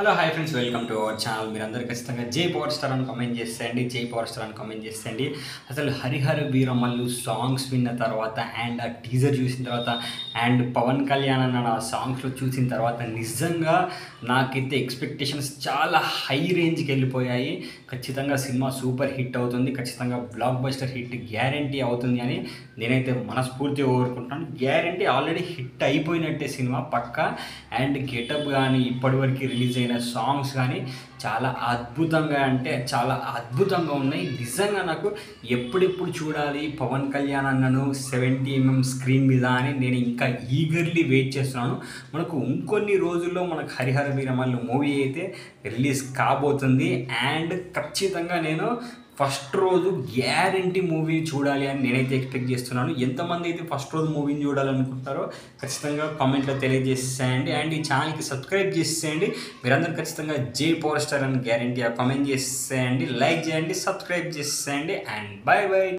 Hello hi friends, welcome to our channel. మీరందరూ ఖచ్చితంగా జై పవర్ స్టార్ అని కామెంట్ చేసేయండి. జై పవర్ స్టార్ అని కామెంట్ చేసేయండి. అసలు హరిహర వీరమల్లు సాంగ్స్ విన్న తర్వాత అండ్ ఆ టీజర్ చూసిన తర్వాత అండ్ పవన్ కళ్యాణ్ అన్న ఆ సాంగ్స్లో చూసిన తర్వాత నిజంగా నాకైతే ఎక్స్పెక్టేషన్స్ చాలా హై రేంజ్కి వెళ్ళిపోయాయి. ఖచ్చితంగా సినిమా సూపర్ హిట్ అవుతుంది, ఖచ్చితంగా బ్లాక్ బస్టర్ హిట్ గ్యారంటీ అవుతుంది అని నేనైతే మనస్ఫూర్తిగా కోరుకుంటున్నాను. గ్యారంటీ ఆల్రెడీ హిట్ అయిపోయినట్టే సినిమా పక్కా. అండ్ గెటప్ కానీ ఇప్పటివరకు రిలీజ్ అయిన సాంగ్స్ కానీ చాలా అద్భుతంగా అంటే చాలా అద్భుతంగా ఉన్నాయి. నిజంగా నాకు ఎప్పుడెప్పుడు చూడాలి పవన్ కళ్యాణ్ అన్నను 70mm స్క్రీన్ మీద అని నేను ఇంకా ఈగర్లీ వెయిట్ చేస్తున్నాను. మనకు ఇంకొన్ని రోజుల్లో మనకు హరిహర వీరమల్లు మూవీ అయితే రిలీజ్ కాబోతుంది. అండ్ ఖచ్చితంగా నేను ఫస్ట్ రోజు గ్యారంటీ మూవీ చూడాలి అని నేనైతే ఎక్స్పెక్ట్ చేస్తున్నాను. ఎంతమంది అయితే ఫస్ట్ రోజు మూవీని చూడాలనుకుంటారో ఖచ్చితంగా కామెంట్లో తెలియజేసేయండి. అండ్ ఈ ఛానల్కి సబ్స్క్రైబ్ చేసేయండి. మీరందరూ ఖచ్చితంగా జై పవర్ స్టార్ అని గ్యారంటీ కామెంట్ చేసేయండి, లైక్ చేయండి, సబ్స్క్రైబ్ చేసేయండి. And bye bye.